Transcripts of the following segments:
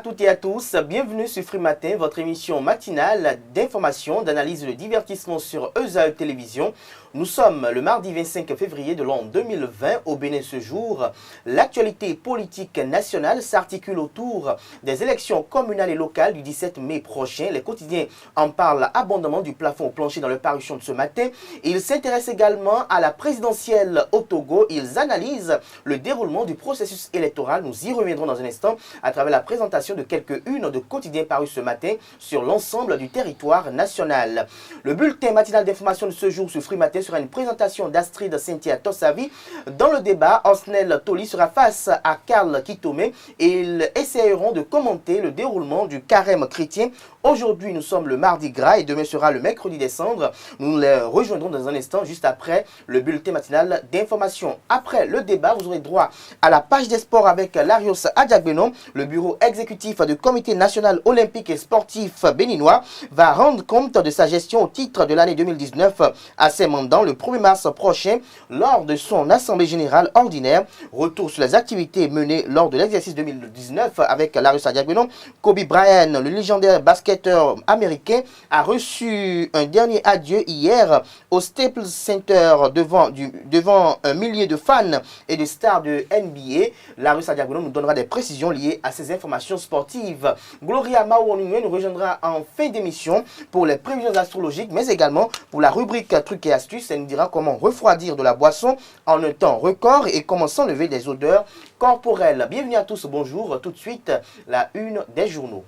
toutes et à tous, bienvenue sur Free Matin, votre émission matinale d'information, d'analyse et de divertissement sur ESAE Télévision. Nous sommes le mardi 25 février de l'an 2020. Au Bénin ce jour, l'actualité politique nationale s'articule autour des élections communales et locales du 17 mai prochain. Les quotidiens en parlent abondamment du plafond au plancher dans leur parution de ce matin. Ils s'intéressent également à la présidentielle au Togo. Ils analysent le déroulement du processus électoral. Nous y reviendrons dans un instant à travers la présentation de quelques-unes de quotidiens parus ce matin sur l'ensemble du territoire national. Le bulletin matinal d'information de ce jour sur Free Matin sera une présentation d'Astrid Cynthia Tossavi. Dans le débat, Osnel Toli sera face à Karl Kitome et ils essayeront de commenter le déroulement du carême chrétien. Aujourd'hui, nous sommes le mardi gras et demain sera le mercredi des cendres. Nous les rejoindrons dans un instant, juste après le bulletin matinal d'information. Après le débat, vous aurez droit à la page des sports avec Larios Adjagbenon. Le bureau exécutif du Comité national olympique et sportif béninois va rendre compte de sa gestion au titre de l'année 2019 à ses mandants le 1er mars prochain lors de son assemblée générale ordinaire. Retour sur les activités menées lors de l'exercice 2019 avec Larios Adjagbenon. Kobe Bryant, le légendaire basketteur américain, a reçu un dernier adieu hier au Staples Center devant un millier de fans et de stars de NBA. Larios Adjagbenon nous donnera des précisions liées à ces informations sportives. Gloria Maouonoué nous rejoindra en fin d'émission pour les prévisions astrologiques, mais également pour la rubrique trucs et astuces. Elle nous dira comment refroidir de la boisson en un temps record et comment s'enlever des odeurs corporelles. Bienvenue à tous, bonjour. Tout de suite, la une des journaux.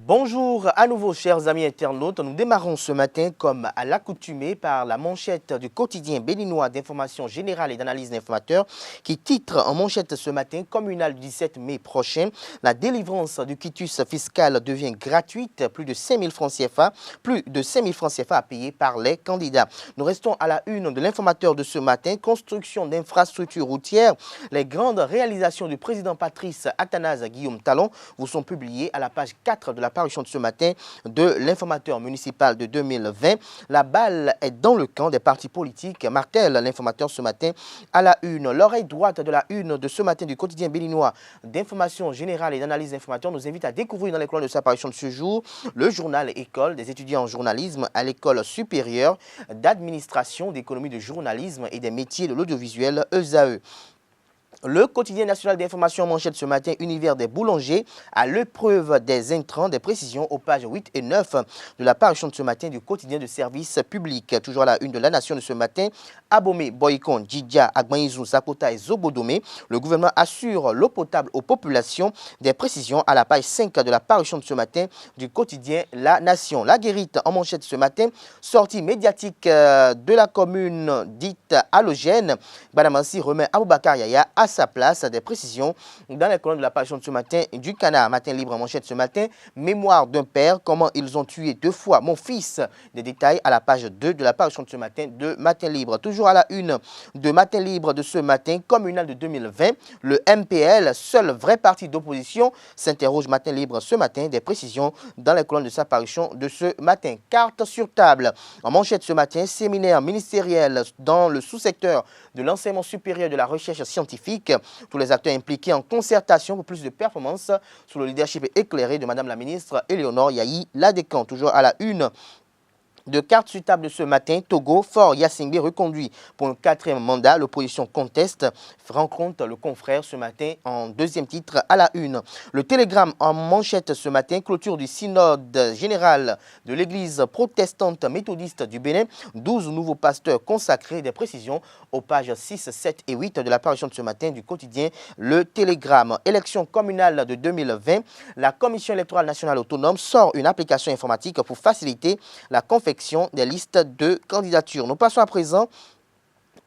Bonjour à nouveau chers amis internautes, nous démarrons ce matin comme à l'accoutumée par la manchette du quotidien béninois d'information générale et d'analyse d'informateurs qui titre en manchette ce matin communal du 17 mai prochain. La délivrance du quitus fiscal devient gratuite, plus de 5 000 francs CFA à payer par les candidats. Nous restons à la une de l'informateur de ce matin, construction d'infrastructures routières. Les grandes réalisations du président Patrice Athanase Guillaume Talon vous sont publiées à la page 4 de la parution de ce matin de l'informateur municipal de 2020. La balle est dans le camp des partis politiques, martèle l'informateur ce matin à la une. L'oreille droite de la une de ce matin du quotidien béninois d'information générale et d'analyse d'informateurs nous invite à découvrir dans les colonnes de sa parution de ce jour le journal École des étudiants en journalisme à l'école supérieure d'administration, d'économie de journalisme et des métiers de l'audiovisuel ESAE. Le quotidien national d'information manchette ce matin, univers des boulangers, à l'épreuve des intrants, des précisions aux pages 8 et 9 de la parution de ce matin du quotidien de service public. Toujours à la une de la nation de ce matin, Abomey, Boycon, Djidja, Agbanizou, Zapota et Zobodome. Le gouvernement assure l'eau potable aux populations. Des précisions à la page 5 de la parution de ce matin du quotidien La Nation. La guérite en manchette ce matin, sortie médiatique de la commune dite halogène. Badamansi remet Aboubakar Yaya à sa place. Des précisions dans les colonnes de la parution de ce matin du Canard. Matin libre en manchette ce matin, mémoire d'un père, comment ils ont tué 2 fois mon fils. Des détails à la page 2 de la parution de ce matin de Matin libre. Toujours à la une de Matin libre de ce matin, communal de 2020, le MPL, seul vrai parti d'opposition, s'interroge Matin libre ce matin. Des précisions dans les colonnes de sa parution de ce matin. Carte sur table en manchette ce matin, séminaire ministériel dans le sous-secteur de l'enseignement supérieur de la recherche scientifique. Tous les acteurs impliqués en concertation pour plus de performances sous le leadership éclairé de Madame la ministre Éléonore Yahi Ladécan. Toujours à la une de carte sur table ce matin, Togo, Fort Yassingbe reconduit pour un 4e mandat. L'opposition conteste, rencontre le confrère ce matin en 2e titre à la une. Le Télégramme en manchette ce matin, clôture du synode général de l'église protestante méthodiste du Bénin. 12 nouveaux pasteurs consacrés. Des précisions aux pages 6, 7 et 8 de la parution de ce matin du quotidien Le Télégramme. Élection communale de 2020. La Commission électorale nationale autonome sort une application informatique pour faciliter la confection des listes de candidatures. Nous passons à présent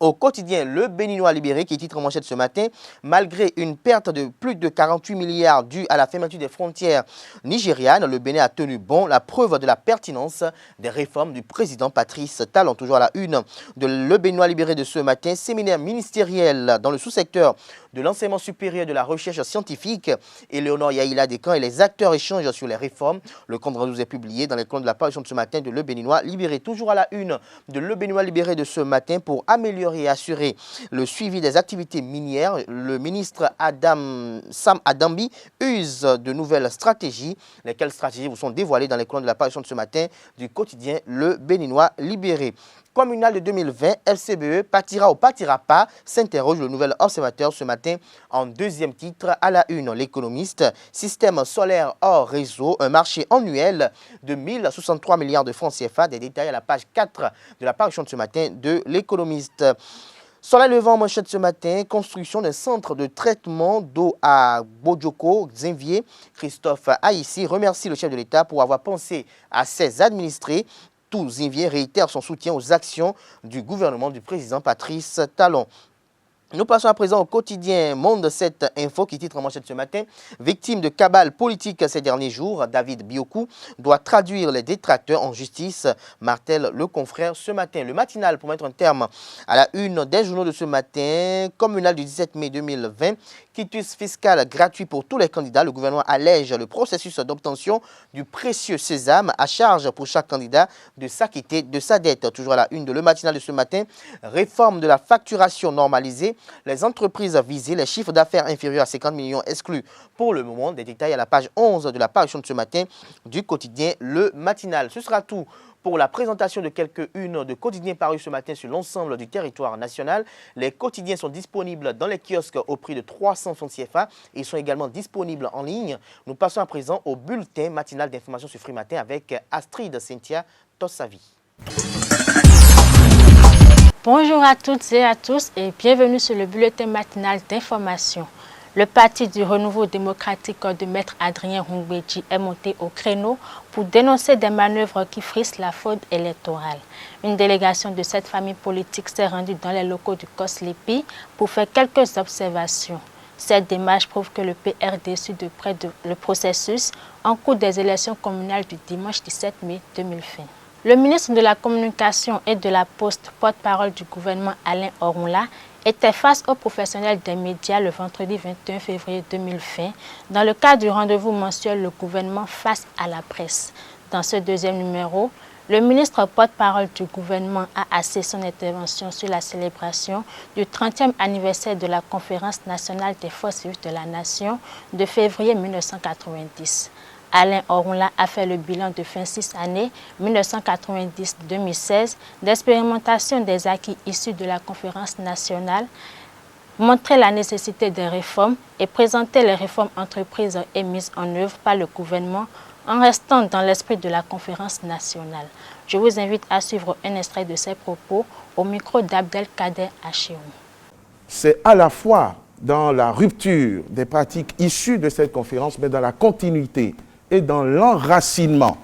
au quotidien Le Béninois libéré qui titre en manchette ce matin, malgré une perte de plus de 48 milliards due à la fermeture des frontières nigérianes, le Bénin a tenu bon, la preuve de la pertinence des réformes du président Patrice Talon. Toujours à la une de Le Béninois libéré de ce matin, séminaire ministériel dans le sous-secteur de l'enseignement supérieur de la recherche scientifique. Éléonore Yahi Ladécan et les acteurs échangent sur les réformes. Le compte rendu est publié dans les colonnes de la parution de ce matin de Le Béninois libéré. Toujours à la une de Le Béninois libéré de ce matin pour améliorer et assurer le suivi des activités minières. Le ministre Sam Adambi use de nouvelles stratégies. Lesquelles stratégies vous sont dévoilées dans les colonnes de la parution de ce matin du quotidien Le Béninois Libéré. Communal de 2020, FCBE partira ou partira pas, s'interroge le Nouvel Observateur ce matin en deuxième titre à la une. L'économiste, système solaire hors réseau, un marché annuel de 1063 milliards de francs CFA. Des détails à la page 4 de la parution de ce matin de l'économiste. Soleil levant, manchette ce matin, construction d'un centre de traitement d'eau à Bodjoko, Xinvier. Christophe Haïssi remercie le chef de l'État pour avoir pensé à ses administrés. Tout Xinvier réitère son soutien aux actions du gouvernement du président Patrice Talon. Nous passons à présent au quotidien Monde 7 Info qui titre en manchette ce matin. Victime de cabale politique ces derniers jours, David Biokou doit traduire les détracteurs en justice, martèle le confrère ce matin. Le matinal pour mettre un terme à la une des journaux de ce matin, communal du 17 mai 2020. Quitus fiscal gratuit pour tous les candidats. Le gouvernement allège le processus d'obtention du précieux sésame à charge pour chaque candidat de s'acquitter de sa dette. Toujours à la une de Le Matinal de ce matin, réforme de la facturation normalisée. Les entreprises visées, les chiffres d'affaires inférieurs à 50 millions exclus pour le moment. Des détails à la page 11 de la parution de ce matin du quotidien Le Matinal. Ce sera tout pour la présentation de quelques-unes de quotidiens parus ce matin sur l'ensemble du territoire national. Les quotidiens sont disponibles dans les kiosques au prix de 300 francs CFA et ils sont également disponibles en ligne. Nous passons à présent au bulletin matinal d'information sur Free Matin avec Astrid Cynthia Tossavi. Bonjour à toutes et à tous et bienvenue sur le bulletin matinal d'information. Le Parti du Renouveau démocratique de Maître Adrien Rungbeji est monté au créneau pour dénoncer des manœuvres qui frisent la fraude électorale. Une délégation de cette famille politique s'est rendue dans les locaux du COSLEPI pour faire quelques observations. Cette démarche prouve que le PRD suit de près le processus en cours des élections communales du dimanche 17 mai 2020. Le ministre de la Communication et de la Poste, porte-parole du gouvernement Alain Orunla, était face aux professionnels des médias le vendredi 21 février 2020 dans le cadre du rendez-vous mensuel Le gouvernement face à la presse. Dans ce deuxième numéro, le ministre porte-parole du gouvernement a axé son intervention sur la célébration du 30e anniversaire de la Conférence nationale des forces vives de la nation de février 1990. Alain Orunla a fait le bilan de 26 années 1990-2016 d'expérimentation des acquis issus de la conférence nationale, montré la nécessité des réformes et présenté les réformes entreprises et mises en œuvre par le gouvernement en restant dans l'esprit de la conférence nationale. Je vous invite à suivre un extrait de ces propos au micro d'Abdelkader Achéou. C'est à la fois dans la rupture des pratiques issues de cette conférence, mais dans la continuité et dans l'enracinement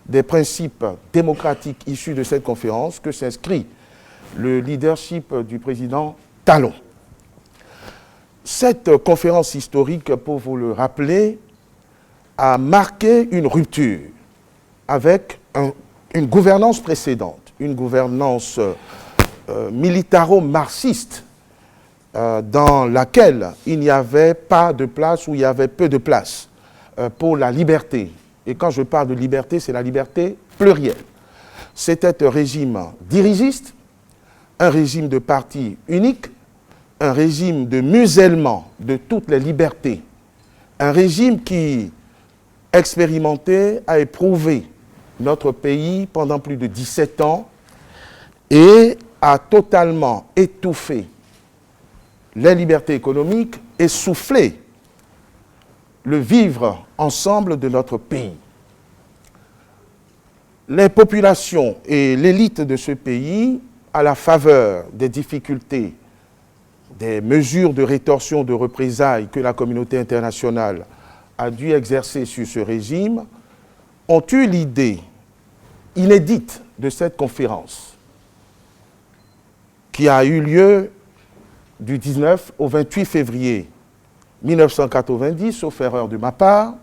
des principes démocratiques issus de cette conférence que s'inscrit le leadership du président Talon. Cette conférence historique, pour vous le rappeler, a marqué une rupture avec une gouvernance précédente, une gouvernance militaro-marxiste dans laquelle il n'y avait pas de place ou il y avait peu de place pour la liberté. Et quand je parle de liberté, c'est la liberté plurielle. C'était un régime dirigiste, un régime de parti unique, un régime de musellement de toutes les libertés, un régime qui expérimentait, a éprouvé notre pays pendant plus de 17 ans et a totalement étouffé les libertés économiques et soufflé le vivre ensemble de notre pays. Les populations et l'élite de ce pays, à la faveur des difficultés, des mesures de rétorsion, de représailles que la communauté internationale a dû exercer sur ce régime, ont eu l'idée inédite de cette conférence qui a eu lieu du 19 au 28 février 1990, sauf erreur de ma part,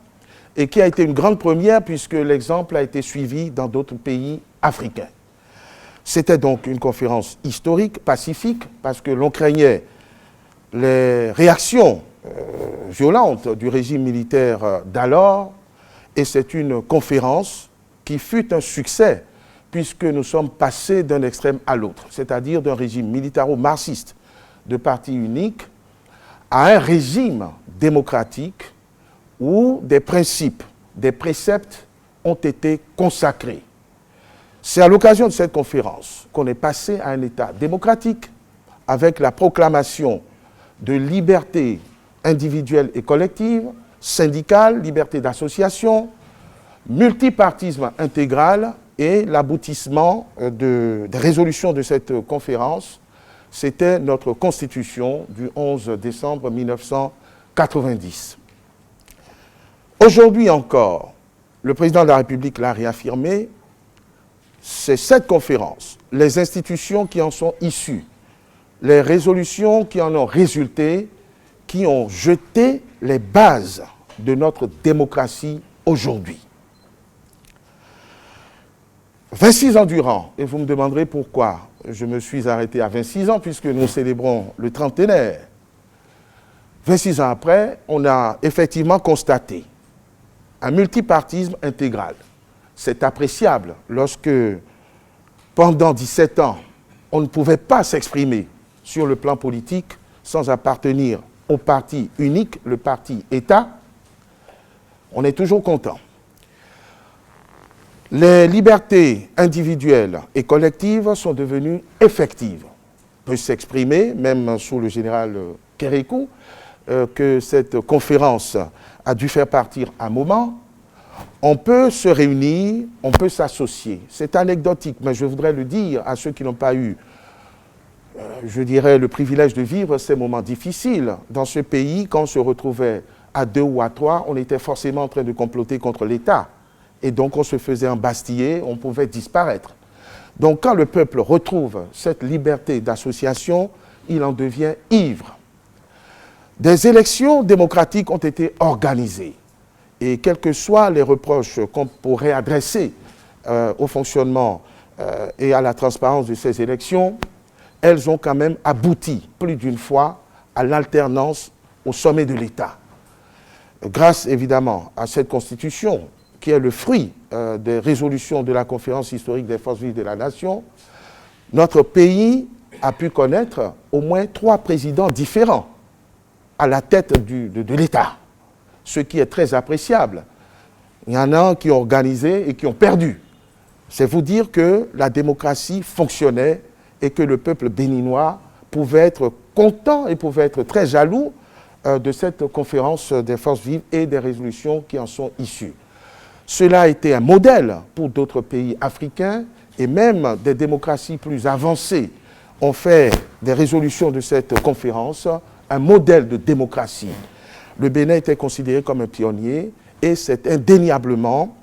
et qui a été une grande première puisque l'exemple a été suivi dans d'autres pays africains. C'était donc une conférence historique, pacifique, parce que l'on craignait les réactions violentes du régime militaire d'alors, et c'est une conférence qui fut un succès, puisque nous sommes passés d'un extrême à l'autre, c'est-à-dire d'un régime militaro-marxiste de parti unique à un régime démocratique où des principes, des préceptes ont été consacrés. C'est à l'occasion de cette conférence qu'on est passé à un État démocratique avec la proclamation de liberté individuelle et collective, syndicale, liberté d'association, multipartisme intégral et l'aboutissement des résolutions de cette conférence, c'était notre constitution du 11 décembre 1990. Aujourd'hui encore, le président de la République l'a réaffirmé, c'est cette conférence, les institutions qui en sont issues, les résolutions qui en ont résulté, qui ont jeté les bases de notre démocratie aujourd'hui. 26 ans durant, et vous me demanderez pourquoi je me suis arrêté à 26 ans, puisque nous célébrons le trentenaire. 26 ans après, on a effectivement constaté un multipartisme intégral. C'est appréciable lorsque, pendant 17 ans, on ne pouvait pas s'exprimer sur le plan politique sans appartenir au parti unique, le parti État. On est toujours content. Les libertés individuelles et collectives sont devenues effectives. On peut s'exprimer, même sous le général Kérékou, que cette conférence a dû faire partir un moment. On peut se réunir, on peut s'associer. C'est anecdotique, mais je voudrais le dire à ceux qui n'ont pas eu, je dirais, le privilège de vivre ces moments difficiles. Dans ce pays, quand on se retrouvait à 2 ou à 3, on était forcément en train de comploter contre l'État. Et donc on se faisait embastiller, on pouvait disparaître. Donc quand le peuple retrouve cette liberté d'association, il en devient ivre. Des élections démocratiques ont été organisées. Et quels que soient les reproches qu'on pourrait adresser au fonctionnement et à la transparence de ces élections, elles ont quand même abouti plus d'une fois à l'alternance au sommet de l'État. Grâce évidemment à cette constitution, qui est le fruit des résolutions de la conférence historique des forces vives de la nation, notre pays a pu connaître au moins 3 présidents différents à la tête de l'État, ce qui est très appréciable. Il y en a qui ont organisé et qui ont perdu. C'est vous dire que la démocratie fonctionnait et que le peuple béninois pouvait être content et pouvait être très jaloux de cette conférence des forces vives et des résolutions qui en sont issues. Cela a été un modèle pour d'autres pays africains et même des démocraties plus avancées ont fait des résolutions de cette conférence un modèle de démocratie. Le Bénin était considéré comme un pionnier et c'est indéniablement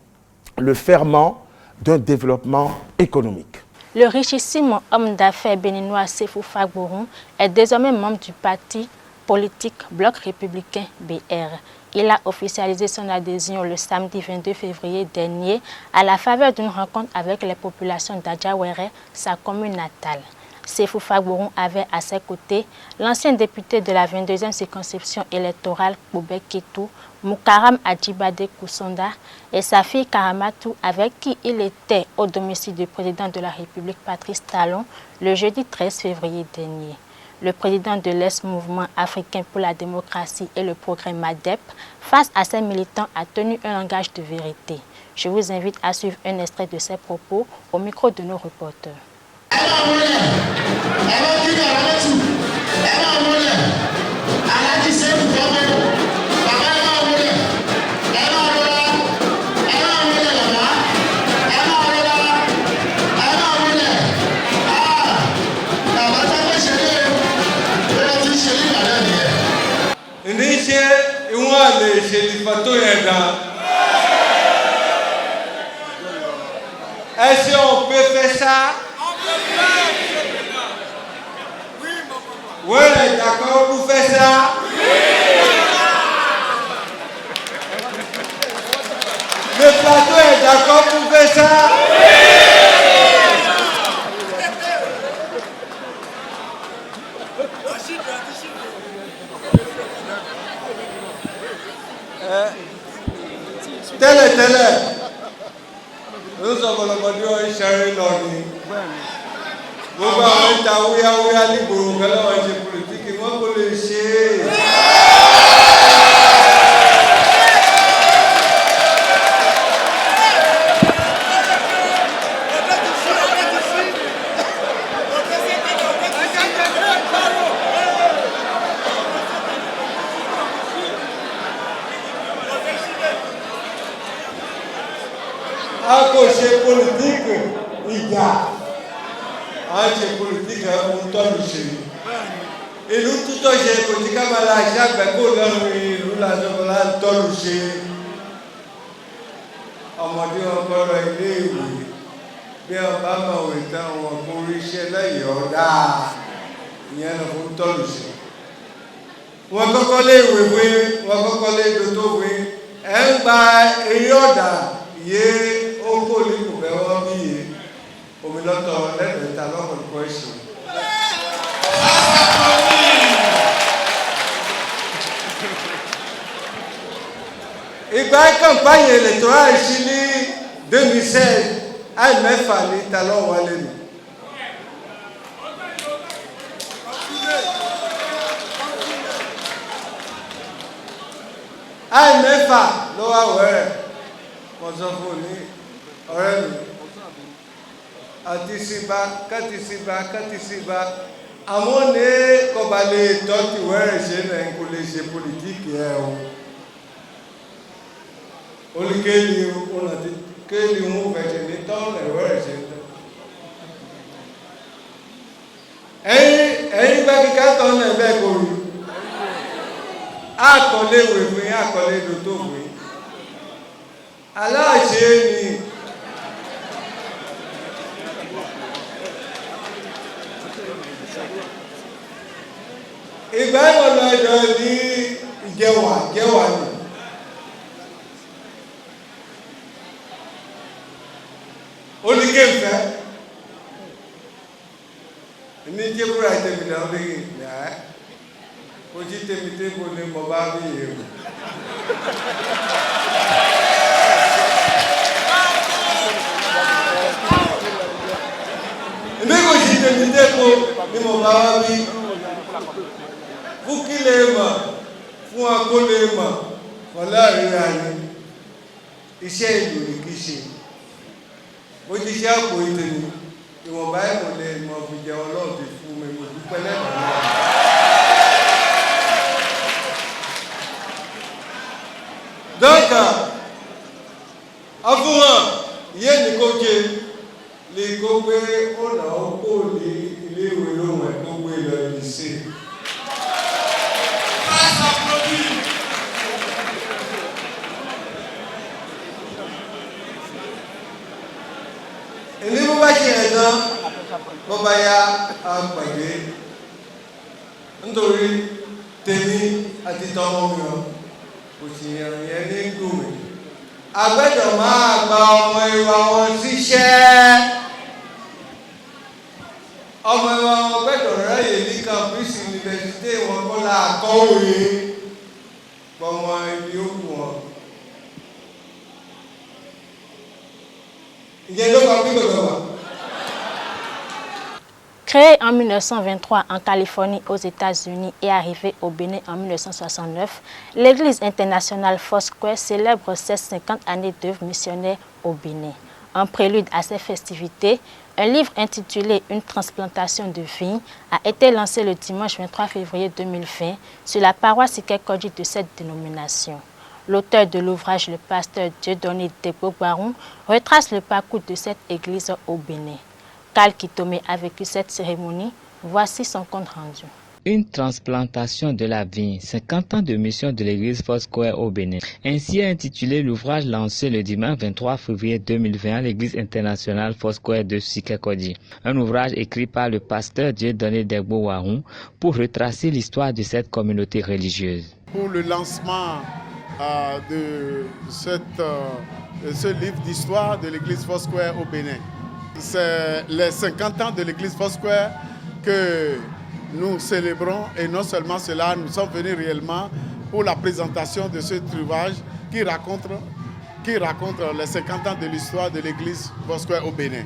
le ferment d'un développement économique. Le richissime homme d'affaires béninois Séfou Fagbourou est désormais membre du parti politique Bloc républicain BR. Il a officialisé son adhésion le samedi 22 février dernier à la faveur d'une rencontre avec les populations d'Adjawéré, sa commune natale. Séfou Fagbourou avait à ses côtés l'ancien député de la 22e circonscription électorale Koubek Ketou, Moukaram Adjibade Koussonda, et sa fille Karamatou, avec qui il était au domicile du président de la République Patrice Talon le jeudi 13 février dernier. Le président de l'Est-Mouvement africain pour la démocratie et le progrès MADEP, face à ses militants, a tenu un langage de vérité. Je vous invite à suivre un extrait de ses propos au micro de nos reporters. Est-ce qu'on peut faire ça? Oui, d'accord pour faire ça? Le plateau est d'accord pour faire ça? Tel est. Nous sommes le modèle de Charles Lordy. Vous avez ta ouïa libre, que l'on est politique, et moi pour le chier. Accroché politique, il y a. Anche politique, on tombe chez et nous, tout le temps, politique, à la chape, nous la tombe chez. On m'a dit encore, oui. Bien, pas mal, on va corriger là, il y a un tombe chez. On va coller, oui, on va coller de tout, oui. Un bas, et yoda, yé, au colis, pour faire un billet. Au milieu de l'aide, talent pour le question. Et bien, campagne électorale Chili 2016, AMF a les talents ou aller. AMF a l'OA, ouais, mon enfant, ouais. Anticipa, Katisiba, à mon nez, comme les tôtes, ouais, j'ai un collège politique, on a dit que les mots fait des temps, ouais, j'ai. Et quand on est bien connu, à coller, oui, à coller de tout, oui. Alors, j'ai ìgbà ìwọ̀n lọ́jọ́ ní ìjẹwà ní. Oníkèéfẹ́ ní jẹ́kúrà ìtẹ̀mìtà oníkèé náà ojú tẹ̀mìtà kò ní mọ̀ bá bí èrò. Ní kò jí tẹ̀mìtà kò ní mọ̀ bá bí fún kí lè mọ̀ fún akó lè mọ̀ fọ́lá ìrìnà ní iṣẹ́ ìlú ní kí ṣe bó ti ṣe àpò ìtẹ̀lú ìwọ̀nba ẹ̀mọ̀ lè mọ̀ fi jẹ ọlọ́ọ̀dẹ̀ fún mi mo dúpẹ́ lẹ́bàá dọ́kà afúnhàn yé ní kó jẹ lè kó gbé ọ̀nà ọkọ̀ ní ilé ìwé lóhùn ẹ̀ kó gbé lọ ìlísí. Èmi bó bá ṣe ẹ̀dán bó bá yá àpàdé nítorí tèmi àti tọmọ mi ọ̀ kò sì yẹn ní gbòmí. Àgbẹ̀dọ̀ máa gba ọmọ ìwà wọn síṣẹ́. Ọmọ ìwà wọn gbẹ̀dọ̀ ráyè ní campus university wọn kọ́ la kọ́wé pọ̀mọ ibi ó kù wọn. Créée en 1923 en Californie aux États-Unis et arrivée au Bénin en 1969, l'Église internationale Foursquare célèbre ses 50 années d'œuvre missionnaire au Bénin. En prélude à ces festivités, un livre intitulé « Une transplantation de vigne » a été lancé le dimanche 23 février 2020 sur la paroisse Ikekodji de cette dénomination. L'auteur de l'ouvrage, le pasteur Dieudonné Debo-Baron, retrace le parcours de cette église au Bénin. Carl Kitomé a vécu cette cérémonie. Voici son compte rendu. Une transplantation de la vigne, 50 ans de mission de l'église Foursquare au Bénin. Ainsi est intitulé l'ouvrage lancé le dimanche 23 février 2020 à l'église internationale Foursquare de Ikekodji. Un ouvrage écrit par le pasteur Dieudonné Debo-Baron pour retracer l'histoire de cette communauté religieuse. Pour le lancement de ce livre d'histoire de l'église Foursquare au Bénin. C'est les 50 ans de l'église Foursquare que nous célébrons et non seulement cela, nous sommes venus réellement pour la présentation de ce ouvrage qui raconte qui raconte les 50 ans de l'histoire de l'église Foursquare au Bénin.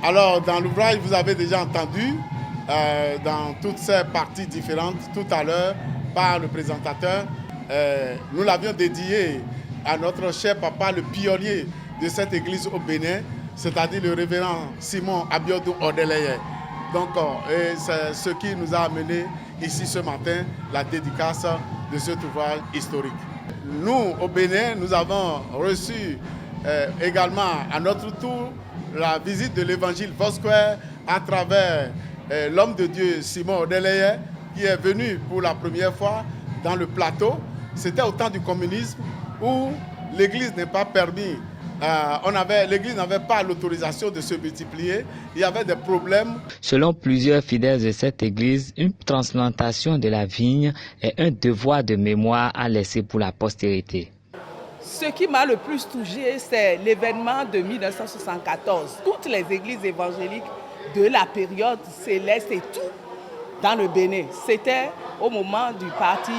Alors, dans l'ouvrage, vous avez déjà entendu, dans toutes ces parties différentes, tout à l'heure, par le présentateur, nous l'avions dédié à notre cher papa, le pionnier de cette église au Bénin, c'est-à-dire le révérend Simon Abiodun Odeleye. Donc, c'est ce qui nous a amené ici ce matin, la dédicace de cet ouvrage historique. Nous, au Bénin, nous avons reçu également à notre tour la visite de l'évangile Foursquare à travers l'homme de Dieu Simon Odeleye, qui est venu pour la première fois dans le plateau. C'était au temps du communisme où l'église n'est pas permis. L'église n'avait pas l'autorisation de se multiplier. Il y avait des problèmes. Selon plusieurs fidèles de cette église, une transplantation de la vigne est un devoir de mémoire à laisser pour la postérité. Ce qui m'a le plus touché, c'est l'événement de 1974. Toutes les églises évangéliques de la période céleste et tout dans le Bénin. C'était au moment du parti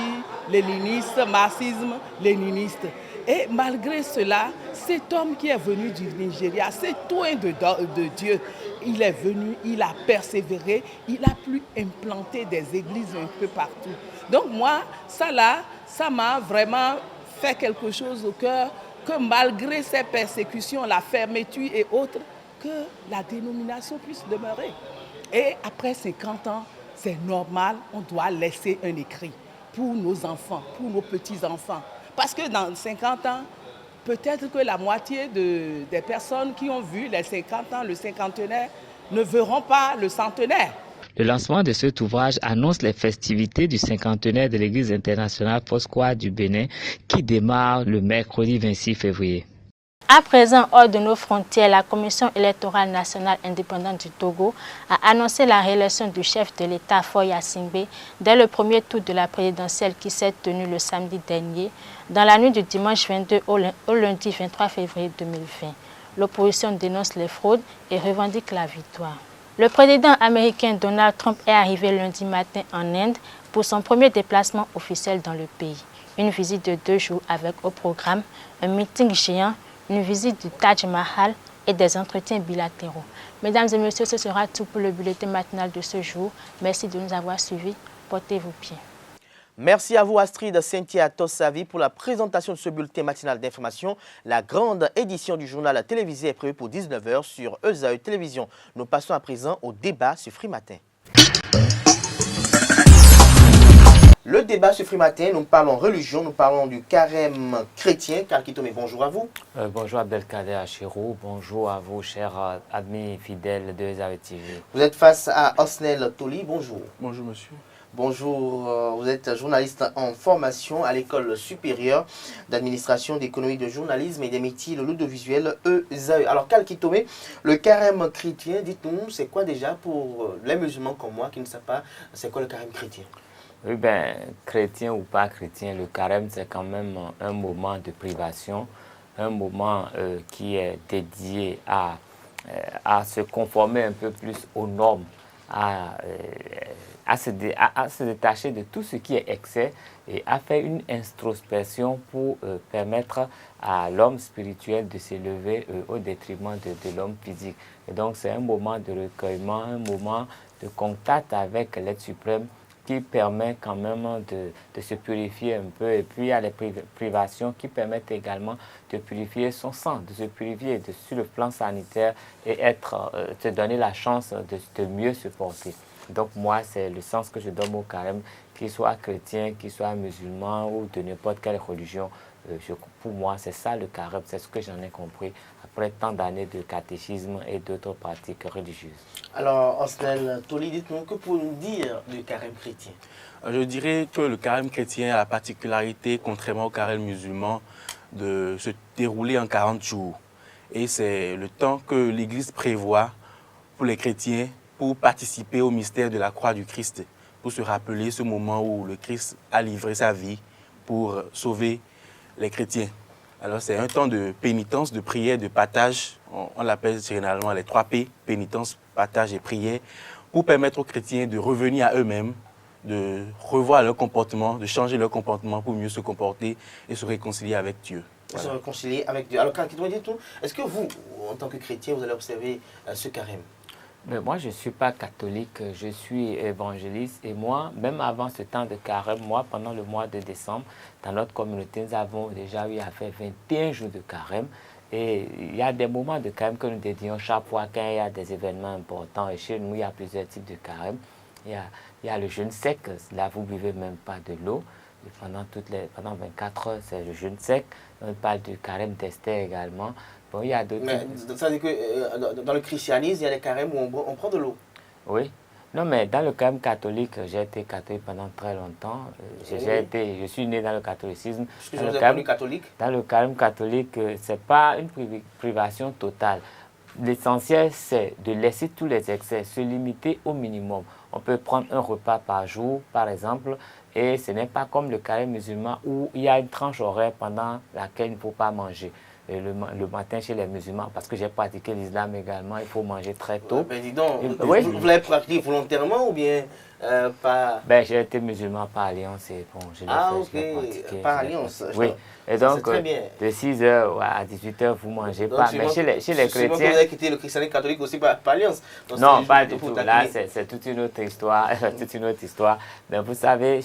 léniniste, marxisme-léniniste. Et malgré cela, cet homme qui est venu du Nigeria, cet oint de Dieu, il est venu, il a persévéré, il a pu implanter des églises un peu partout. Donc moi, ça m'a vraiment fait quelque chose au cœur, que malgré ces persécutions, la fermeture et autres, que la dénomination puisse demeurer. Et après 50 ans, c'est normal, on doit laisser un écrit pour nos enfants, pour nos petits-enfants. Parce que dans 50 ans, peut-être que la moitié des personnes qui ont vu les 50 ans, le cinquantenaire, ne verront pas le centenaire. Le lancement de cet ouvrage annonce les festivités du cinquantenaire de l'Église internationale Foursquare du Bénin qui démarre le mercredi 26 février. À présent, hors de nos frontières, la Commission électorale nationale indépendante du Togo a annoncé la réélection du chef de l'État, Faure Gnassingbé, dès le premier tour de la présidentielle qui s'est tenu le samedi dernier, dans la nuit du dimanche 22 au lundi 23 février 2020. L'opposition dénonce les fraudes et revendique la victoire. Le président américain Donald Trump est arrivé lundi matin en Inde pour son premier déplacement officiel dans le pays. Une visite de 2 jours avec au programme un meeting géant, une visite du Taj Mahal et des entretiens bilatéraux. Mesdames et messieurs, ce sera tout pour le bulletin matinal de ce jour. Merci de nous avoir suivis. Portez-vous bien. Merci à vous Astrid Cynthia Tossavi pour la présentation de ce bulletin matinal d'information. La grande édition du journal télévisé est prévue pour 19 h sur ESAE Télévision. Nous passons à présent au débat ce Free Matin. Le débat ce Free Matin, nous parlons religion, nous parlons du carême chrétien. Karl Kitome, bonjour à vous. Bonjour Abdelkader Achirou, bonjour à vous chers amis fidèles de ESAE TV. Vous êtes face à Osnel Toli, bonjour. Bonjour monsieur. Bonjour, vous êtes journaliste en formation à l'école supérieure d'administration, d'économie, de journalisme et des métiers de l'audiovisuel ESAE. Alors Karl Kitome, le carême chrétien, dites-nous, c'est quoi déjà pour les musulmans comme moi qui ne savent pas, c'est quoi le carême chrétien? Oui, ben, chrétien ou pas chrétien, le carême, c'est quand même un moment de privation, un moment qui est dédié à se conformer un peu plus aux normes, à se détacher de tout ce qui est excès et à faire une introspection pour permettre à l'homme spirituel de s'élever au détriment de l'homme physique. Et donc, c'est un moment de recueillement, un moment de contact avec l'être suprême, qui permet quand même de se purifier un peu. Et puis, il y a les privations qui permettent également de purifier son sang, de se purifier sur le plan sanitaire et se donner la chance de mieux se porter. Donc, moi, c'est le sens que je donne au carême, qu'il soit chrétien, qu'il soit musulman ou de n'importe quelle religion. Pour moi, c'est ça le carême, c'est ce que j'en ai compris après tant d'années de catéchisme et d'autres pratiques religieuses. Alors, Osnel Toli, dites-nous, que pouvez-vous dire du carême chrétien? Je dirais que le carême chrétien a la particularité, contrairement au carême musulman, de se dérouler en 40 jours. Et c'est le temps que l'Église prévoit pour les chrétiens pour participer au mystère de la croix du Christ, pour se rappeler ce moment où le Christ a livré sa vie pour sauver les chrétiens. Alors c'est un temps de pénitence, de prière, de partage. On l'appelle généralement les 3 P, pénitence, partage et prière, pour permettre aux chrétiens de revenir à eux-mêmes, de revoir leur comportement, de changer leur comportement pour mieux se comporter et se réconcilier avec Dieu. Voilà. Se réconcilier avec Dieu. Alors, est-ce que vous, en tant que chrétien, vous allez observer ce carême? Mais moi, je ne suis pas catholique, je suis évangéliste. Et moi, même avant ce temps de carême, moi, pendant le mois de décembre, dans notre communauté, nous avons déjà eu à faire 21 jours de carême. Et il y a des moments de carême que nous dédions chaque fois quand il y a des événements importants. Et chez nous, il y a plusieurs types de carême. Il y a le jeûne sec, là, vous ne buvez même pas de l'eau. Pendant 24 heures, c'est le jeûne sec. On parle du carême d'Esther également. Bon, il y a d'autres. Ça veut dire que dans le christianisme, il y a des carèmes où on prend de l'eau. Oui. Non, mais dans le carême catholique, j'ai été catholique pendant très longtemps. Je suis né dans le catholicisme. Est-ce que je vous ai connu catholique? Dans le carême catholique, ce n'est pas une privation totale. L'essentiel, c'est de laisser tous les excès, se limiter au minimum. On peut prendre un repas par jour, par exemple, et ce n'est pas comme le carême musulman où il y a une tranche horaire pendant laquelle il ne faut pas manger. Et le matin chez les musulmans, parce que j'ai pratiqué l'islam également, il faut manger très tôt. Ben dis donc, vous l'avez pratiqué volontairement ou bien pas? Ben, j'ai été musulman par alliance et bon, je l'ai pratiqué. Par alliance. Oui. Et donc, très bien. De 6h à 18h, vous ne mangez pas. Mais chez les chrétiens... Vous avez quitté le christianisme catholique aussi par alliance. Donc, non, pas du tout. Là, c'est toute une autre histoire. Toute une autre histoire. Mais vous savez,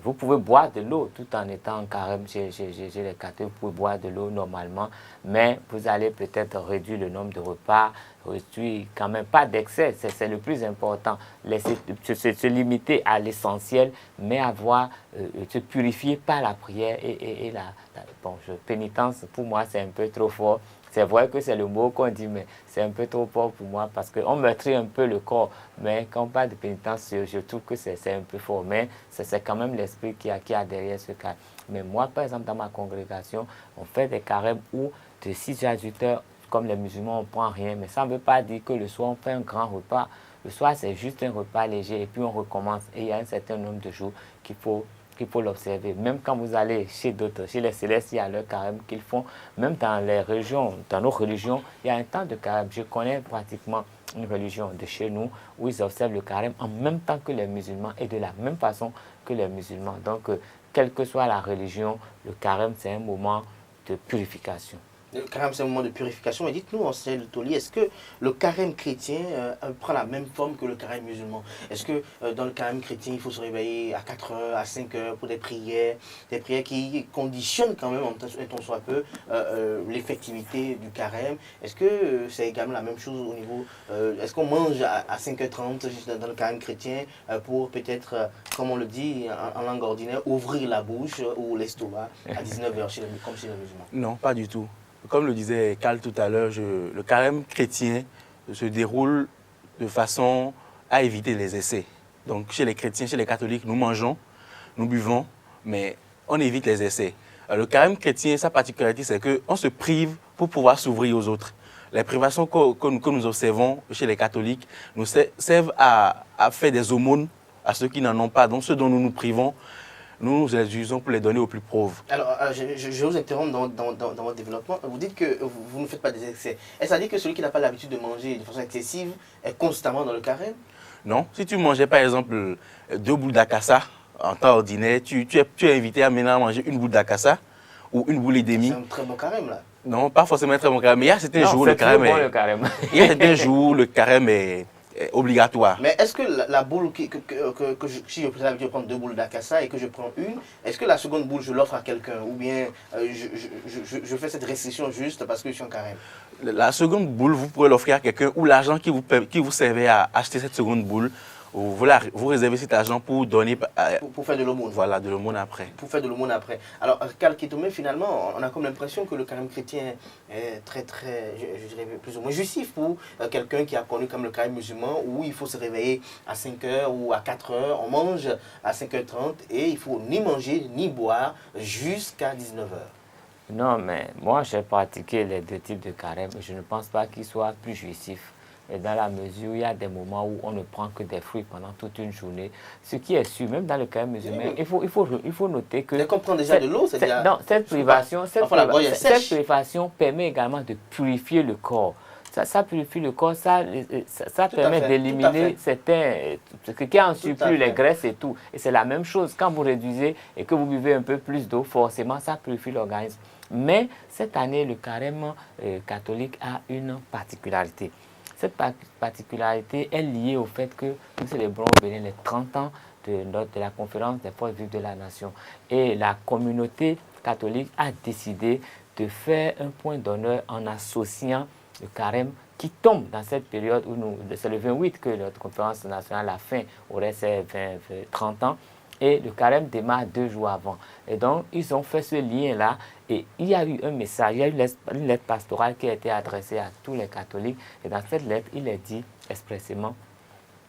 vous pouvez boire de l'eau tout en étant en carême chez les catholiques. Vous pouvez boire de l'eau normalement. Mais vous allez peut-être réduire le nombre de repas. Réduire quand même pas d'excès. C'est le plus important. Se limiter à l'essentiel, mais se purifier par la prière et la pénitence. Pour moi, c'est un peu trop fort. C'est vrai que c'est le mot qu'on dit, mais c'est un peu trop fort pour moi parce qu'on meurtrit un peu le corps. Mais quand on parle de pénitence, je trouve que c'est un peu fort. Mais c'est quand même l'esprit qui a derrière ce carême. Mais moi, par exemple, dans ma congrégation, on fait des carèmes où de 6 à 8 heures, comme les musulmans, on ne prend rien. Mais ça ne veut pas dire que le soir, on fait un grand repas. Le soir, c'est juste un repas léger et puis on recommence. Et il y a un certain nombre de jours qu'il faut l'observer. Même quand vous allez chez d'autres, chez les célestes, il y a leur carême qu'ils font. Même dans les régions, dans nos religions, il y a un temps de carême. Je connais pratiquement une religion de chez nous où ils observent le carême en même temps que les musulmans et de la même façon que les musulmans. Donc, quelle que soit la religion, le carême, c'est un moment de purification. Le carême, c'est un moment de purification. Mais dites-nous, enseignant Le Taulier, est-ce que le carême chrétien prend la même forme que le carême musulman? Est-ce que dans le carême chrétien, il faut se réveiller à 4 heures, à 5 heures pour des prières qui conditionnent quand même, un tant soit peu, l'effectivité du carême? Est-ce que c'est également la même chose au niveau... est-ce qu'on mange à 5h30 dans le carême chrétien pour peut-être, comme on le dit en langue ordinaire, ouvrir la bouche ou l'estomac à 19h comme chez les musulmans? Non, pas du tout. Comme le disait Carl tout à l'heure, le carême chrétien se déroule de façon à éviter les excès. Donc chez les chrétiens, chez les catholiques, nous mangeons, nous buvons, mais on évite les excès. Le carême chrétien, sa particularité, c'est qu'on se prive pour pouvoir s'ouvrir aux autres. Les privations que nous observons chez les catholiques nous servent à faire des aumônes à ceux qui n'en ont pas. Donc ceux dont nous nous privons, nous les utilisons pour les donner aux plus pauvres. Alors, je vous interromps dans votre développement. Vous dites que vous ne faites pas des excès. Est-ce que ça dit que celui qui n'a pas l'habitude de manger de façon excessive est constamment dans le carême? Non. Si tu mangeais par exemple 2 boules d'acassa en temps ordinaire, tu es invité à maintenant manger une boule d'acassa ou une boule et demie. C'est un très bon carême là. Non, pas forcément un très bon carême. Mais il y a certains jours où le carême est... Il y a certains jours où le carême est obligatoire. Mais est-ce que la boule, si je prends l'habitude de prendre 2 boules d'acassa et que je prends une, est-ce que la seconde boule, je l'offre à quelqu'un? Ou bien je fais cette restriction juste parce que je suis en carême? La seconde boule, vous pourrez l'offrir à quelqu'un ou l'argent qui vous servait à acheter cette seconde boule, vous réservez cet argent pour donner... Pour faire de l'aumône. Voilà, de l'aumône après. Pour faire de l'aumône après. Alors, Carl Kitome, finalement, on a comme l'impression que le carême chrétien est très, je dirais plus ou moins jouissif pour quelqu'un qui a connu comme le carême musulman où il faut se réveiller à 5 heures ou à 4 heures, on mange à 5h30 et il faut ni manger ni boire jusqu'à 19h. Non, mais moi, j'ai pratiqué les 2 types de carême et je ne pense pas qu'ils soient plus jouissifs. Et dans la mesure où il y a des moments où on ne prend que des fruits pendant toute une journée, ce qui est sûr, même dans le carême musulman, il faut noter que... Dès qu'on prend déjà de l'eau, c'est déjà... Non, cette privation permet également de purifier le corps. ça purifie le corps, ça permet d'éliminer certains, ce qui est en surplus, les graisses et tout. Et c'est la même chose, quand vous réduisez et que vous buvez un peu plus d'eau, forcément, ça purifie l'organisme. Mais cette année, le carême catholique a une particularité. Cette particularité est liée au fait que nous célébrons au Bénin les 30 ans de la conférence des forces vives de la nation. Et la communauté catholique a décidé de faire un point d'honneur en associant le carême qui tombe dans cette période où c'est le 28 que notre conférence nationale a fin, aurait ses 30 ans. Et le carême démarre 2 jours avant. Et donc, ils ont fait ce lien-là. Et il y a eu un message, il y a eu une lettre pastorale qui a été adressée à tous les catholiques. Et dans cette lettre, il est dit expressément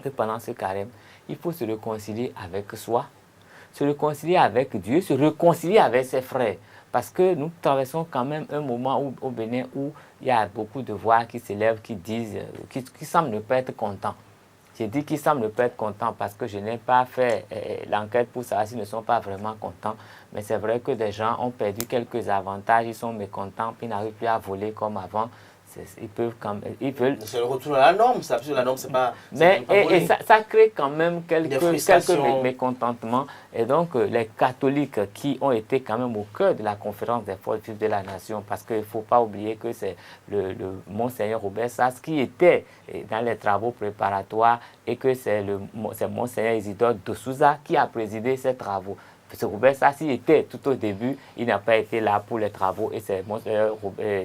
que pendant ce carême, il faut se réconcilier avec soi, se réconcilier avec Dieu, se réconcilier avec ses frères. Parce que nous traversons quand même un moment au Bénin où il y a beaucoup de voix qui s'élèvent, qui disent, qui semblent ne pas être contents. J'ai dit qu'ils semblent ne pas être contents parce que je n'ai pas fait l'enquête pour savoir s'ils ne sont pas vraiment contents. Mais c'est vrai que des gens ont perdu quelques avantages, ils sont mécontents, puis ils n'arrivent plus à voler comme avant. Ils veulent... C'est le retour à la norme, ça, parce que la norme, c'est pas... Mais ça crée quand même quelques mécontentements. Et donc, les catholiques qui ont été quand même au cœur de la conférence des forces vives de la nation, parce qu'il ne faut pas oublier que c'est le Monseigneur Robert Sass qui était dans les travaux préparatoires et que c'est Monseigneur Isidore de Souza qui a présidé ces travaux. Parce que Robert Sassi était tout au début, il n'a pas été là pour les travaux et c'est Monseigneur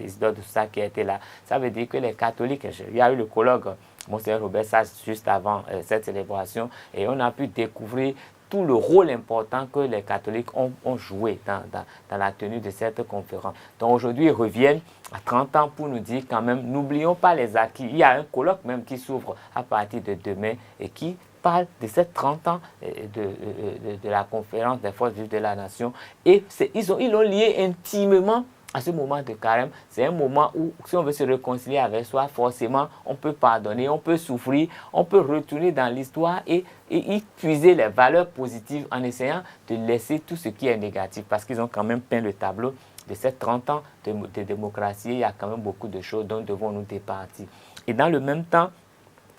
Isidore de Souza qui a été là. Ça veut dire que les catholiques, il y a eu le colloque Monseigneur Robert Sassi juste avant cette célébration et on a pu découvrir tout le rôle important que les catholiques ont joué dans la tenue de cette conférence. Donc aujourd'hui, ils reviennent à 30 ans pour nous dire quand même, n'oublions pas les acquis. Il y a un colloque même qui s'ouvre à partir de demain et qui parle de ces 30 ans de la conférence des forces vives de la nation. Et ils l'ont lié intimement à ce moment de carême. C'est un moment où, si on veut se réconcilier avec soi, forcément, on peut pardonner, on peut souffrir, on peut retourner dans l'histoire et y puiser les valeurs positives en essayant de laisser tout ce qui est négatif. Parce qu'ils ont quand même peint le tableau de ces 30 ans de démocratie. Il y a quand même beaucoup de choses dont devons nous départir. Et dans le même temps,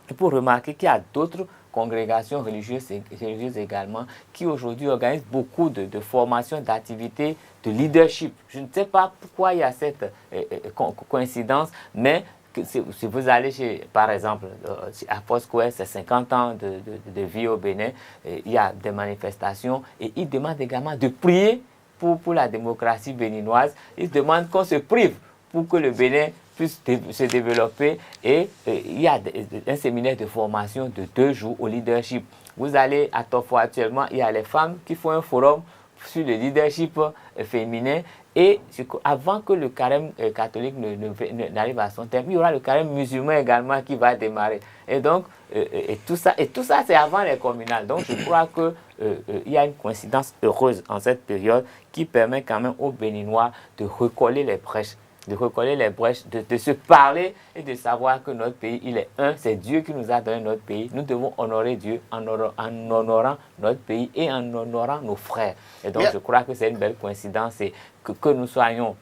il faut remarquer qu'il y a d'autres congrégations religieuses également qui aujourd'hui organisent beaucoup de formations, d'activités, de leadership. Je ne sais pas pourquoi il y a cette coïncidence, mais si vous allez par exemple, à Foursquare, c'est 50 ans de vie au Bénin, il y a des manifestations et ils demandent également de prier pour la démocratie béninoise. Ils demandent qu'on se prive pour que le Bénin puisse se développer et il y a un séminaire de formation de 2 jours au leadership. Vous allez à Tofo actuellement, il y a les femmes qui font un forum sur le leadership féminin et avant que le carême catholique n'arrive à son terme, il y aura le carême musulman également qui va démarrer. Et donc, tout ça c'est avant les communales. Donc je crois qu'il y a une coïncidence heureuse en cette période qui permet quand même aux Béninois de recoller les brèches. De se parler et de savoir que notre pays, il est un, c'est Dieu qui nous a donné notre pays. Nous devons honorer Dieu en honorant notre pays et en honorant nos frères. Et donc, je crois que c'est une belle coïncidence et que nous soyons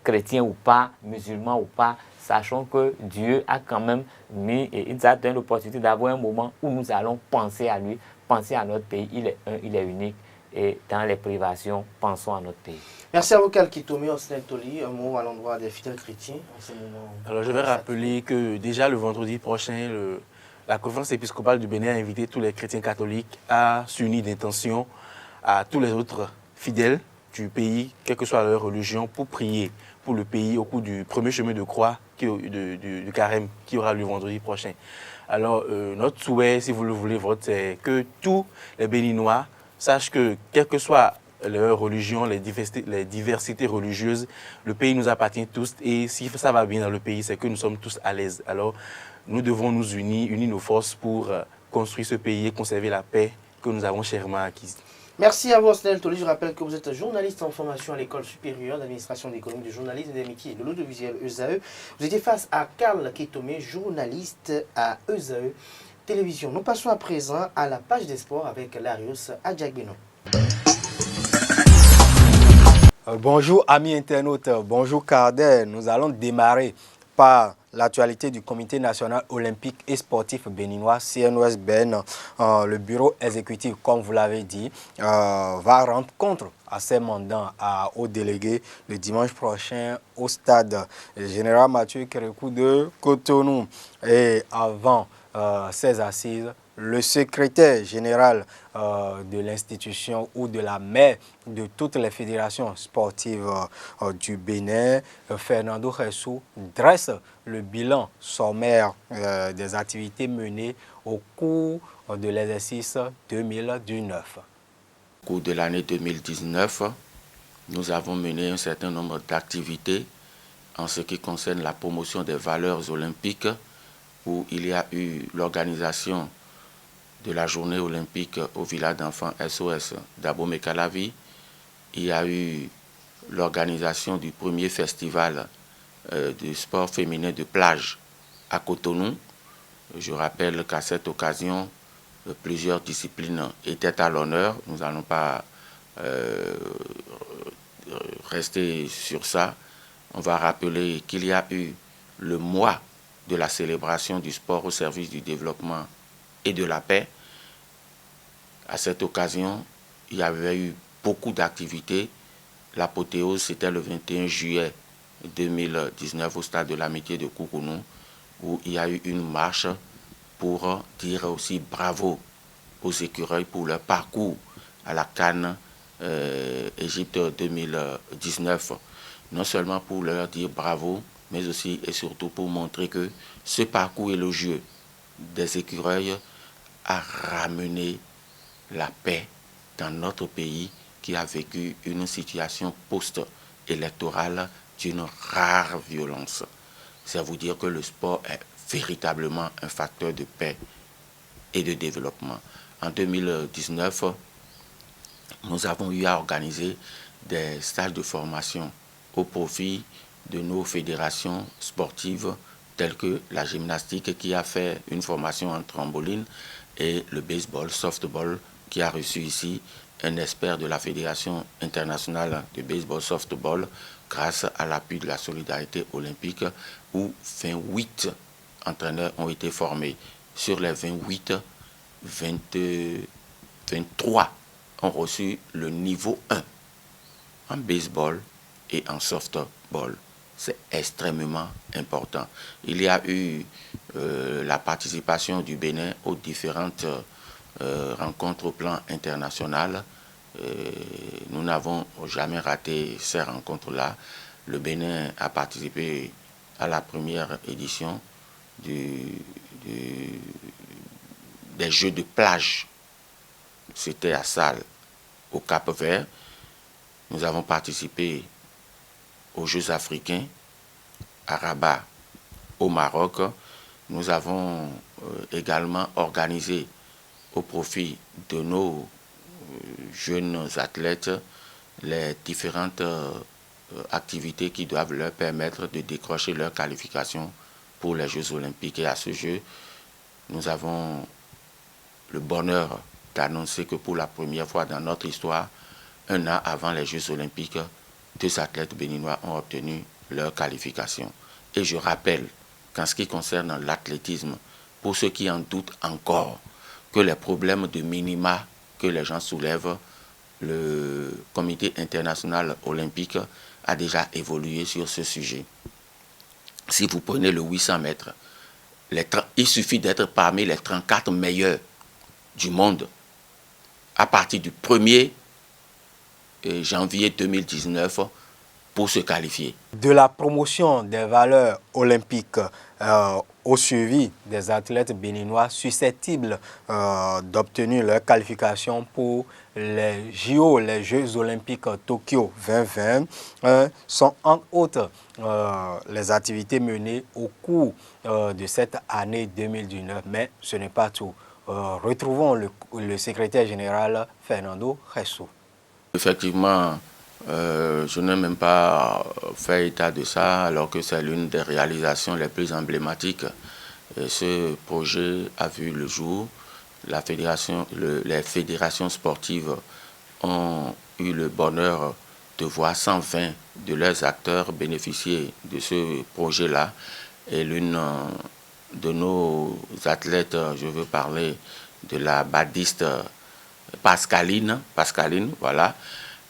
chrétiens ou pas, musulmans ou pas, sachons que Dieu a quand même il nous a donné l'opportunité d'avoir un moment où nous allons penser à lui, penser à notre pays. Il est un, il est unique. Et dans les privations, pensons à notre pays. Merci à vous, Kalkitome Osnel Toli. Un mot à l'endroit des fidèles chrétiens en ce moment. Alors, je vais rappeler que déjà le vendredi prochain, la conférence épiscopale du Bénin a invité tous les chrétiens catholiques à s'unir d'intention à tous les autres fidèles du pays, quelle que soit leur religion, pour prier pour le pays au cours du premier chemin de croix du carême qui aura lieu vendredi prochain. Alors, notre souhait, si vous le voulez, c'est que tous les Béninois sachent que, quelle que soit leur religion, les diversités religieuses, le pays nous appartient tous et si ça va bien dans le pays, c'est que nous sommes tous à l'aise. Alors, nous devons nous unir nos forces pour construire ce pays et conserver la paix que nous avons chèrement acquise. Merci à vous, Osnel Toli. Je rappelle que vous êtes journaliste en formation à l'École supérieure d'administration d'économie, de journalisme et des métiers de l'audiovisuel ESAE. Vous étiez face à Kalkitome, journaliste à ESAE Télévision. Nous passons à présent à la page des sports avec Larios Adjagbeno. Bonjour amis internautes, bonjour Cardet. Nous allons démarrer par l'actualité du Comité national olympique et sportif béninois, CNOSBN, le bureau exécutif, comme vous l'avez dit, va rendre compte à ses mandants, aux délégués, le dimanche prochain au stade Général Mathieu Kérékou de Cotonou. Et avant ces assises, le secrétaire général de l'institution ou de la mère de toutes les fédérations sportives du Bénin, Fernando Ressou, dresse le bilan sommaire des activités menées au cours de l'exercice 2019. Au cours de l'année 2019, nous avons mené un certain nombre d'activités en ce qui concerne la promotion des valeurs olympiques, où il y a eu l'organisation de la journée olympique au village d'enfants SOS d'Abomey-Calavi. Il y a eu l'organisation du premier festival du sport féminin de plage à Cotonou. Je rappelle qu'à cette occasion, plusieurs disciplines étaient à l'honneur. Nous n'allons pas rester sur ça. On va rappeler qu'il y a eu le mois de la célébration du sport au service du développement et de la paix. À cette occasion, il y avait eu beaucoup d'activités. L'apothéose, c'était le 21 juillet 2019 au stade de l'Amitié de Cotonou, où il y a eu une marche pour dire aussi bravo aux écureuils pour leur parcours à la CAN Égypte 2019. Non seulement pour leur dire bravo, mais aussi et surtout pour montrer que ce parcours élogieux des écureuils a ramené la paix dans notre pays qui a vécu une situation post-électorale d'une rare violence. C'est vous dire que le sport est véritablement un facteur de paix et de développement. En 2019, nous avons eu à organiser des stages de formation au profit de nos fédérations sportives telles que la gymnastique qui a fait une formation en trampoline et le baseball, softball, qui a reçu ici un expert de la Fédération internationale de baseball softball grâce à l'appui de la solidarité olympique où 28 entraîneurs ont été formés. Sur les 28, 23 ont reçu le niveau 1 en baseball et en softball. C'est extrêmement important. Il y a eu la participation du Bénin aux différentes rencontres au plan international. Nous n'avons jamais raté ces rencontres-là. Le Bénin a participé à la première édition des Jeux de plage. C'était à Salles, au Cap-Vert. Nous avons participé aux Jeux africains à Rabat, au Maroc. Nous avons également organisé au profit de nos jeunes athlètes les différentes activités qui doivent leur permettre de décrocher leur qualification pour les Jeux olympiques. Et à ce jeu, nous avons le bonheur d'annoncer que pour la première fois dans notre histoire, un an avant les Jeux olympiques, 2 athlètes béninois ont obtenu leur qualification. Et je rappelle qu'en ce qui concerne l'athlétisme, pour ceux qui en doutent encore, que les problèmes de minima que les gens soulèvent, le Comité international olympique a déjà évolué sur ce sujet. Si vous prenez le 800 mètres, il suffit d'être parmi les 34 meilleurs du monde à partir du 1er janvier 2019 pour se qualifier. De la promotion des valeurs olympiques au suivi des athlètes béninois susceptibles d'obtenir leur qualification pour les JO, les Jeux olympiques Tokyo 2020, sont entre autres les activités menées au cours de cette année 2019. Mais ce n'est pas tout. Retrouvons le secrétaire général Fernando Ressou. Effectivement, je n'ai même pas fait état de ça, alors que c'est l'une des réalisations les plus emblématiques. Et ce projet a vu le jour. Les fédérations sportives ont eu le bonheur de voir 120 de leurs acteurs bénéficier de ce projet-là. Et l'une de nos athlètes, je veux parler de la badiste Pascaline, voilà,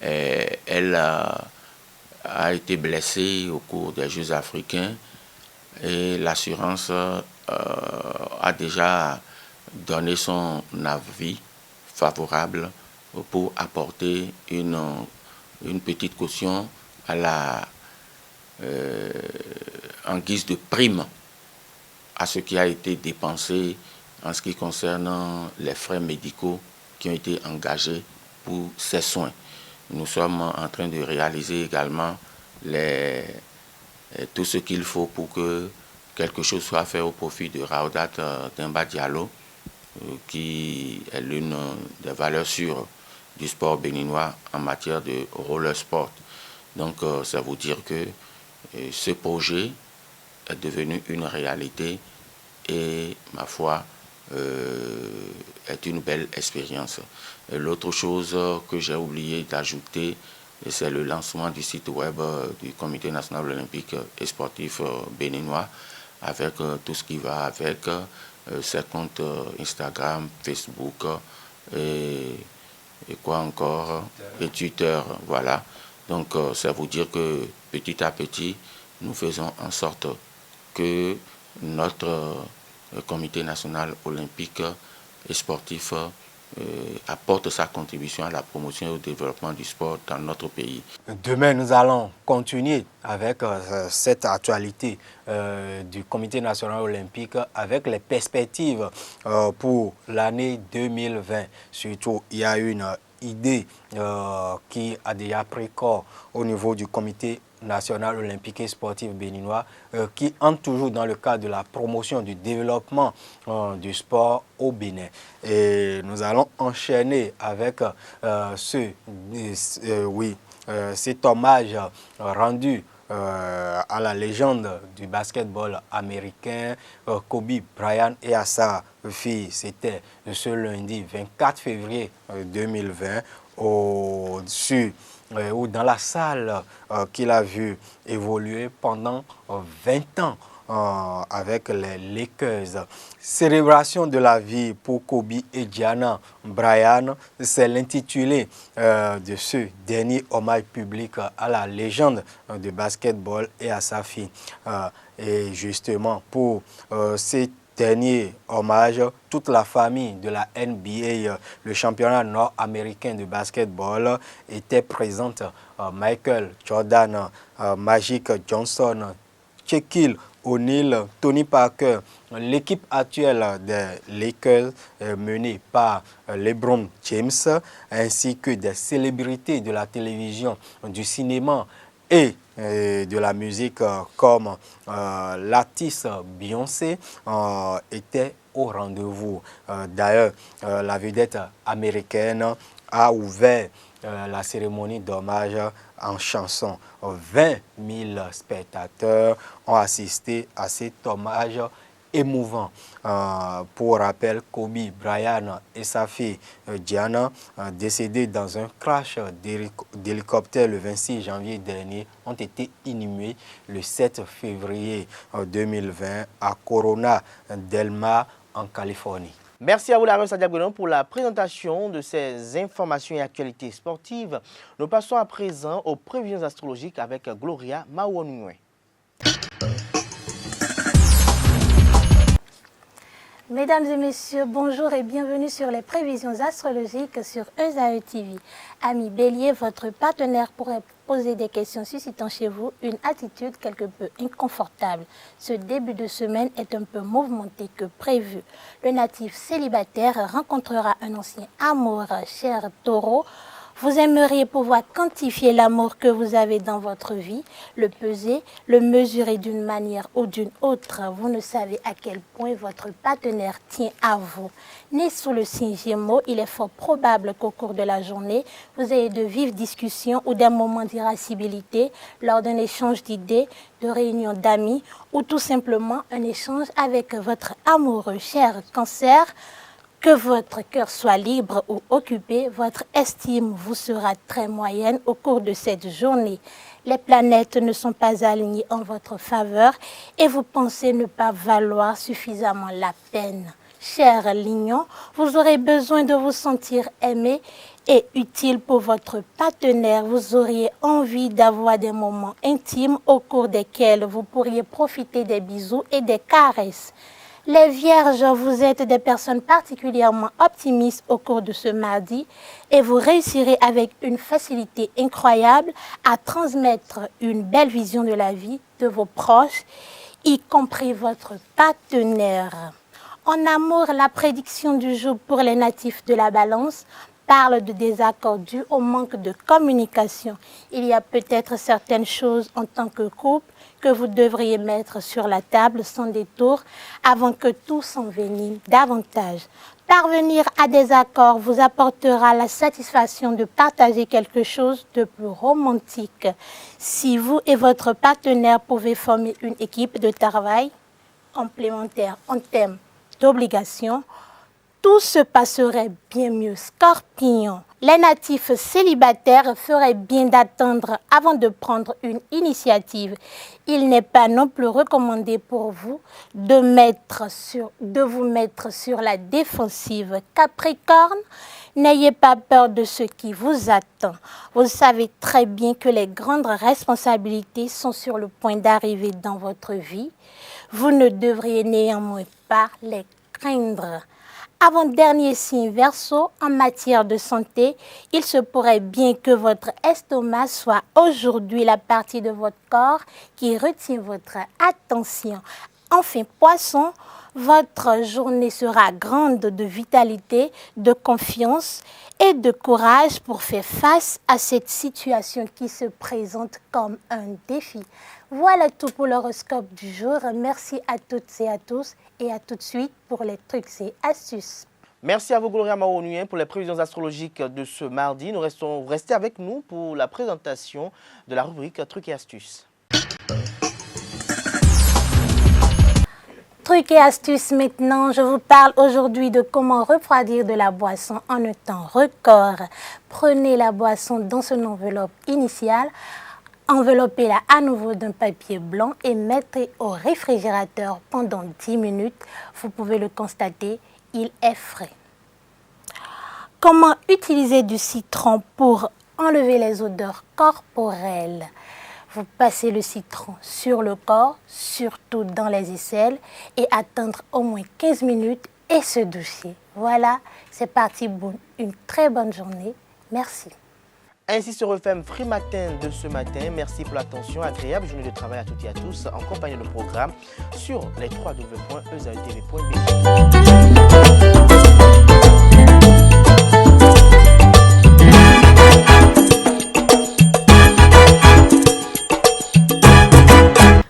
elle a été blessée au cours des Jeux africains et l'assurance a déjà donné son avis favorable pour apporter une petite caution à en guise de prime à ce qui a été dépensé en ce qui concerne les frais médicaux qui ont été engagés pour ces soins. Nous sommes en train de réaliser également tout ce qu'il faut pour que quelque chose soit fait au profit de Raoudat Demba Diallo, qui est l'une des valeurs sûres du sport béninois en matière de roller sport. Donc ça veut dire que ce projet est devenu une réalité et, ma foi, est une belle expérience. L'autre chose que j'ai oublié d'ajouter, c'est le lancement du site web du Comité national olympique et sportif béninois, avec tout ce qui va avec ses comptes Instagram, Facebook et quoi encore, et Twitter, voilà. Donc ça veut dire que petit à petit, nous faisons en sorte que notre Comité national olympique et sportif apporte sa contribution à la promotion et au développement du sport dans notre pays. Demain, nous allons continuer avec cette actualité du Comité national olympique avec les perspectives pour l'année 2020. Surtout, il y a une idée qui a déjà pris corps au niveau du Comité national olympique et sportif béninois qui entre toujours dans le cadre de la promotion du développement du sport au Bénin. Et nous allons enchaîner avec cet hommage rendu à la légende du basketball américain Kobe Bryant et à sa fille. C'était ce lundi 24 février 2020 ou dans la salle qu'il a vu évoluer pendant 20 ans avec les Lakers. Célébration de la vie pour Kobe et Gianna Bryant, c'est l'intitulé de ce dernier hommage public à la légende du basketball et à sa fille. Et justement, pour ces dernier hommage, toute la famille de la NBA, le championnat nord-américain de basketball, était présente. Michael Jordan, Magic Johnson, Shaquille O'Neal, Tony Parker, l'équipe actuelle des Lakers menée par LeBron James, ainsi que des célébrités de la télévision, du cinéma et de la musique comme l'artiste Beyoncé était au rendez-vous. D'ailleurs, la vedette américaine a ouvert la cérémonie d'hommage en chanson. 20 000 spectateurs ont assisté à cet hommage émouvant. Pour rappel, Kobe Bryant et sa fille Gianna, décédés dans un crash d'hélicoptère le 26 janvier dernier, ont été inhumés le 7 février 2020 à Corona del Mar en Californie. Merci à vous, Larry Sadiabrenon, pour la présentation de ces informations et actualités sportives. Nous passons à présent aux prévisions astrologiques avec Gloria Maouonoué. Mesdames et messieurs, bonjour et bienvenue sur les prévisions astrologiques sur Esae TV. Amis Bélier, votre partenaire pourrait poser des questions suscitant chez vous une attitude quelque peu inconfortable. Ce début de semaine est un peu mouvementé que prévu. Le natif célibataire rencontrera un ancien amour, cher Taureau. Vous aimeriez pouvoir quantifier l'amour que vous avez dans votre vie, le peser, le mesurer d'une manière ou d'une autre. Vous ne savez à quel point votre partenaire tient à vous. Né sous le signe Gémeaux, il est fort probable qu'au cours de la journée, vous ayez de vives discussions ou des moments d'irascibilité lors d'un échange d'idées, de réunions d'amis ou tout simplement un échange avec votre amoureux. Cher Cancer, que votre cœur soit libre ou occupé, votre estime vous sera très moyenne au cours de cette journée. Les planètes ne sont pas alignées en votre faveur et vous pensez ne pas valoir suffisamment la peine. Cher Lion, vous aurez besoin de vous sentir aimé et utile pour votre partenaire. Vous auriez envie d'avoir des moments intimes au cours desquels vous pourriez profiter des bisous et des caresses. Les Vierges, vous êtes des personnes particulièrement optimistes au cours de ce mardi et vous réussirez avec une facilité incroyable à transmettre une belle vision de la vie de vos proches, y compris votre partenaire. En amour, la prédiction du jour pour les natifs de la Balance parle de désaccords dus au manque de communication. Il y a peut-être certaines choses en tant que couple que vous devriez mettre sur la table sans détour avant que tout s'envenime davantage. Parvenir à des accords vous apportera la satisfaction de partager quelque chose de plus romantique. Si vous et votre partenaire pouvez former une équipe de travail complémentaire en termes d'obligation, tout se passerait bien mieux. Scorpion, les natifs célibataires feraient bien d'attendre avant de prendre une initiative. Il n'est pas non plus recommandé pour vous de vous mettre sur la défensive. Capricorne, n'ayez pas peur de ce qui vous attend. Vous savez très bien que les grandes responsabilités sont sur le point d'arriver dans votre vie. Vous ne devriez néanmoins pas les craindre. Avant-dernier signe Verseau, en matière de santé, il se pourrait bien que votre estomac soit aujourd'hui la partie de votre corps qui retient votre attention. Enfin, Poisson, votre journée sera grande de vitalité, de confiance et de courage pour faire face à cette situation qui se présente comme un défi. Voilà tout pour l'horoscope du jour. Merci à toutes et à tous et à tout de suite pour les trucs et astuces. Merci à vous, Gloria Maronouyen, pour les prévisions astrologiques de ce mardi. Vous restez avec nous pour la présentation de la rubrique trucs et astuces. Trucs et astuces maintenant, je vous parle aujourd'hui de comment refroidir de la boisson en un temps record. Prenez la boisson dans son enveloppe initiale, enveloppez-la à nouveau d'un papier blanc et mettez au réfrigérateur pendant 10 minutes. Vous pouvez le constater, il est frais. Comment utiliser du citron pour enlever les odeurs corporelles? Vous passez le citron sur le corps, surtout dans les aisselles, et attendre au moins 15 minutes et se doucher. Voilà, c'est parti pour une très bonne journée. Merci. Ainsi se referme Free Matin de ce matin. Merci pour l'attention. Agréable journée de travail à toutes et à tous en compagnie de programme sur les www.ezaetv.be.